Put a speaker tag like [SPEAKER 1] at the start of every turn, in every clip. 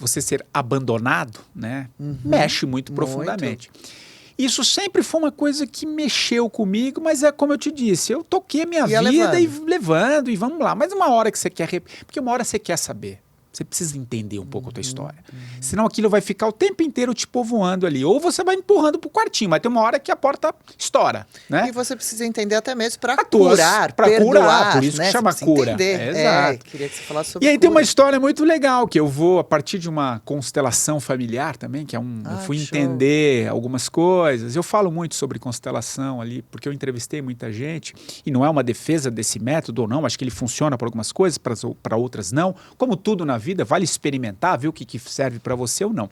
[SPEAKER 1] você ser abandonado, né, mexe muito profundamente. Isso sempre foi uma coisa que mexeu comigo, mas é como eu te disse, eu toquei a minha vida e levando, e vamos lá. Mas uma hora que você quer... Porque uma hora você quer saber. Você precisa entender um pouco a tua história. Senão aquilo vai ficar o tempo inteiro te povoando ali. Ou você vai empurrando pro quartinho, mas tem uma hora que a porta estoura, né?
[SPEAKER 2] E você precisa entender até mesmo para curar, perdoar,
[SPEAKER 1] por isso que chama cura.
[SPEAKER 2] Exato. Queria que você falasse sobre
[SPEAKER 1] E aí
[SPEAKER 2] cura.
[SPEAKER 1] tem uma história muito legal, que eu vou, a partir de uma constelação familiar também, que é eu fui entender algumas coisas. Eu falo muito sobre constelação ali, porque eu entrevistei muita gente, e não é uma defesa desse método ou não, acho que ele funciona para algumas coisas, para outras não. Como tudo na vida, vale experimentar, ver o que serve para você ou não.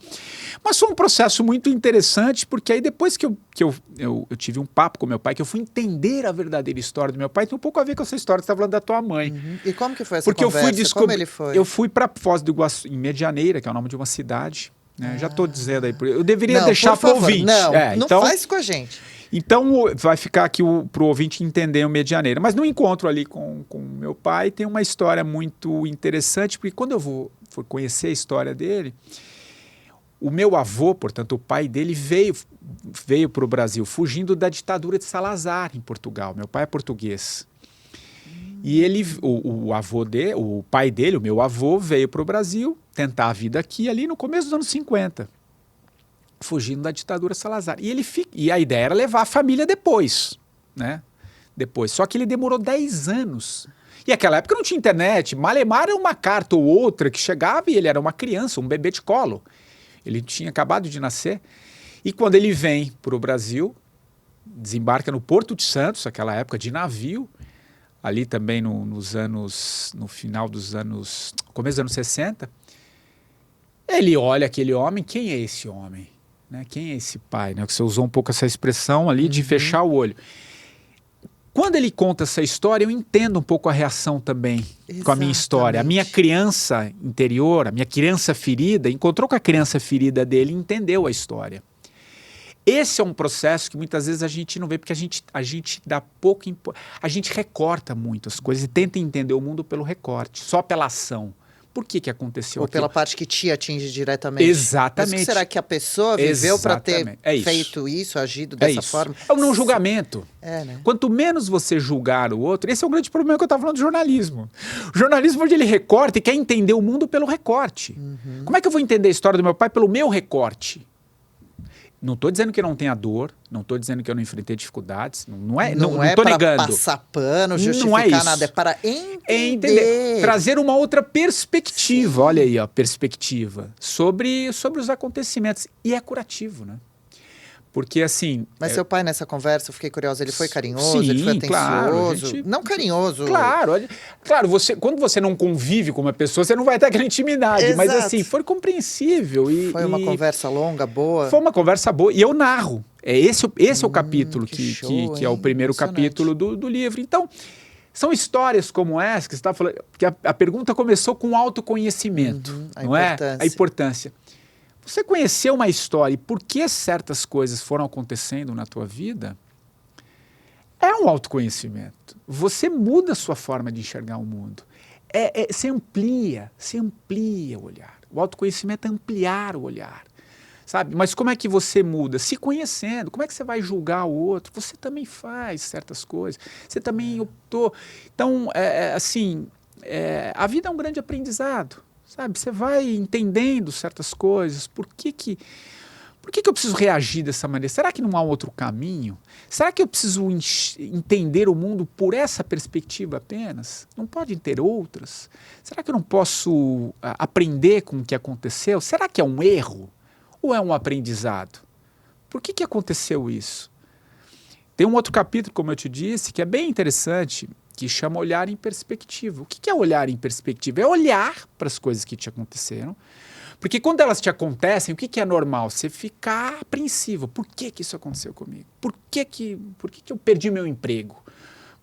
[SPEAKER 1] Mas foi um processo muito interessante, porque aí depois que eu tive um papo com meu pai, que eu fui entender a verdadeira história do meu pai, tem um pouco a ver com essa história que você está falando da tua mãe.
[SPEAKER 2] E como que foi essa
[SPEAKER 1] porque
[SPEAKER 2] conversa? Como ele foi?
[SPEAKER 1] Eu fui para Foz do Iguaçu, em Medianeira, que é o nome de uma cidade. Né? Já estou dizendo aí, eu deveria deixar para o ouvinte.
[SPEAKER 2] Não
[SPEAKER 1] então,
[SPEAKER 2] faz com a gente.
[SPEAKER 1] Então, vai ficar aqui para o ouvinte entender o Medianeira. Mas no encontro ali com meu pai, tem uma história muito interessante, porque quando eu for conhecer a história dele, o meu avô, portanto, o pai dele, veio para o Brasil, fugindo da ditadura de Salazar, em Portugal. Meu pai é português. E ele, o pai dele, o meu avô, veio para o Brasil tentar a vida aqui, ali no começo dos anos 50. Fugindo da ditadura Salazar. E a ideia era levar a família depois, né? Só que ele demorou 10 anos. E naquela época não tinha internet. Malemar era uma carta ou outra que chegava e ele era uma criança, um bebê de colo. Ele tinha acabado de nascer. E quando ele vem para o Brasil, desembarca no Porto de Santos, naquela época de navio, ali também no final dos anos, começo dos anos 60, ele olha aquele homem, quem é esse homem? Né? Quem é esse pai? Né? Que você usou um pouco essa expressão ali de fechar o olho. Quando ele conta essa história, eu entendo um pouco a reação também com a minha história. A minha criança interior, a minha criança ferida, encontrou com a criança ferida dele e entendeu a história. Esse é um processo que muitas vezes a gente não vê, porque a gente dá pouco... A gente recorta muito as coisas e tenta entender o mundo pelo recorte, só pela ação. Por que aconteceu
[SPEAKER 2] Ou
[SPEAKER 1] aquilo?
[SPEAKER 2] pela parte que te atinge diretamente.
[SPEAKER 1] Exatamente.
[SPEAKER 2] Mas o que será que a pessoa viveu para ter feito isso, agido dessa forma?
[SPEAKER 1] É o não julgamento.
[SPEAKER 2] Né?
[SPEAKER 1] Quanto menos você julgar o outro, esse é o grande problema que eu estava falando do jornalismo. O jornalismo onde ele recorta e quer entender o mundo pelo recorte. Como é que eu vou entender a história do meu pai pelo meu recorte? Não estou dizendo que eu não tenha dor, não estou dizendo que eu não enfrentei dificuldades, não é para
[SPEAKER 2] passar pano, justificar
[SPEAKER 1] não é isso.
[SPEAKER 2] nada, é para entender.
[SPEAKER 1] Trazer uma outra perspectiva, sim. Olha aí, ó, perspectiva, sobre os acontecimentos. E é curativo, né? Porque assim...
[SPEAKER 2] Mas seu pai nessa conversa, eu fiquei curioso, ele foi carinhoso,
[SPEAKER 1] sim,
[SPEAKER 2] ele foi atencioso?
[SPEAKER 1] Claro,
[SPEAKER 2] não carinhoso.
[SPEAKER 1] Claro, quando você não convive com uma pessoa, você não vai ter aquela intimidade. Exato. Mas assim, foi compreensível.
[SPEAKER 2] Foi uma conversa longa, boa?
[SPEAKER 1] Foi uma conversa boa. E eu narro. Esse é o capítulo que é o primeiro capítulo do livro. Então, são histórias como essa que você está falando, que a pergunta começou com autoconhecimento, não é? A importância. Você conheceu uma história e por que certas coisas foram acontecendo na tua vida, é um autoconhecimento. Você muda a sua forma de enxergar o mundo. Você amplia o olhar. O autoconhecimento é ampliar o olhar. Sabe? Mas como é que você muda? Se conhecendo. Como é que você vai julgar o outro? Você também faz certas coisas. Você também optou. Então, a vida é um grande aprendizado. Sabe, você vai entendendo certas coisas. Por que eu preciso reagir dessa maneira? Será que não há um outro caminho? Será que eu preciso entender o mundo por essa perspectiva apenas? Não pode ter outras? Será que eu não posso aprender com o que aconteceu? Será que é um erro? Ou é um aprendizado? Por que aconteceu isso? Tem um outro capítulo, como eu te disse, que é bem interessante, que chama Olhar em Perspectiva. O que é olhar em perspectiva? É olhar para as coisas que te aconteceram, porque quando elas te acontecem, o que é normal? Você ficar apreensivo. Por que isso aconteceu comigo? Por que eu perdi meu emprego?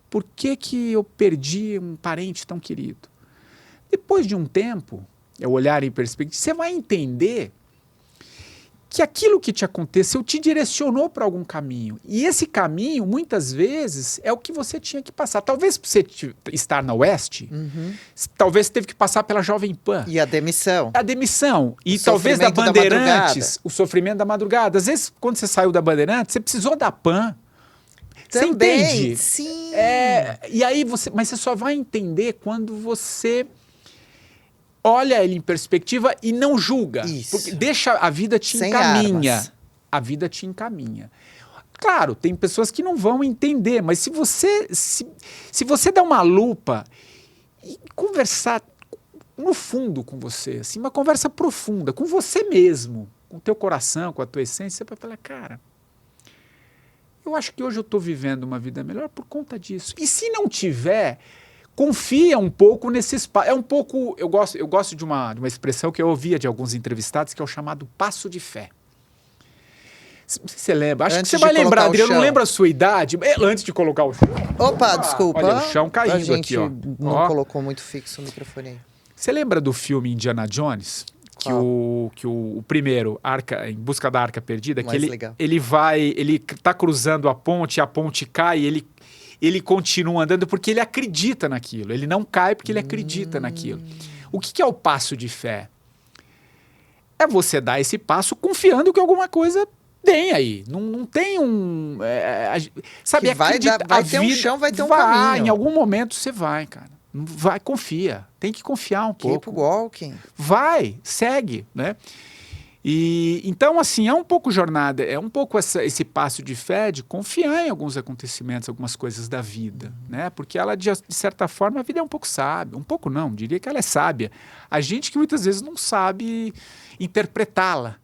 [SPEAKER 1] Por que eu perdi um parente tão querido? Depois de um tempo, é olhar em perspectiva, você vai entender que aquilo que te aconteceu te direcionou para algum caminho. E esse caminho, muitas vezes, é o que você tinha que passar. Talvez para você estar na Oeste, talvez você teve que passar pela Jovem Pan.
[SPEAKER 2] E a demissão.
[SPEAKER 1] A demissão. E talvez da Bandeirantes, o sofrimento da madrugada. Às vezes, quando você saiu da Bandeirantes, você precisou da Pan. Você entende?
[SPEAKER 2] Sim.
[SPEAKER 1] E aí mas você só vai entender quando você olha ele em perspectiva e não julga.
[SPEAKER 2] Isso.
[SPEAKER 1] Porque deixa a vida te encaminha. A vida te encaminha. Claro, tem pessoas que não vão entender, mas se você der uma lupa e conversar no fundo com você, assim, uma conversa profunda, com você mesmo, com o teu coração, com a tua essência, você vai falar, cara, eu acho que hoje eu estou vivendo uma vida melhor por conta disso. E se não tiver, confia um pouco nesse espaço. É um pouco... Eu gosto de uma expressão que eu ouvia de alguns entrevistados, que é o chamado passo de fé. Não sei se você lembra. Acho que você vai lembrar, Adriano. Eu não lembro a sua idade. Antes de colocar o chão.
[SPEAKER 2] Opa, desculpa.
[SPEAKER 1] Olha, o chão caindo aqui, ó.
[SPEAKER 2] Não colocou muito fixo o microfone aí.
[SPEAKER 1] Você lembra do filme Indiana Jones? Que o primeiro, Em Busca da Arca Perdida, que ele tá cruzando a ponte cai, ele continua andando porque ele acredita naquilo. Ele não cai porque ele acredita naquilo. O que é o passo de fé? É você dar esse passo confiando que alguma coisa tem aí. Não tem sabe,
[SPEAKER 2] vai ter um chão, vai ter um caminho.
[SPEAKER 1] Em algum momento você vai, cara. Vai, confia. Tem que confiar um pouco.
[SPEAKER 2] Keep walking.
[SPEAKER 1] Vai, segue, né? E então, assim, é um pouco jornada, é um pouco esse passo de fé de confiar em alguns acontecimentos, algumas coisas da vida, né? Porque ela, de certa forma, a vida é um pouco sábia. Um pouco não, diria que ela é sábia. A gente que muitas vezes não sabe interpretá-la.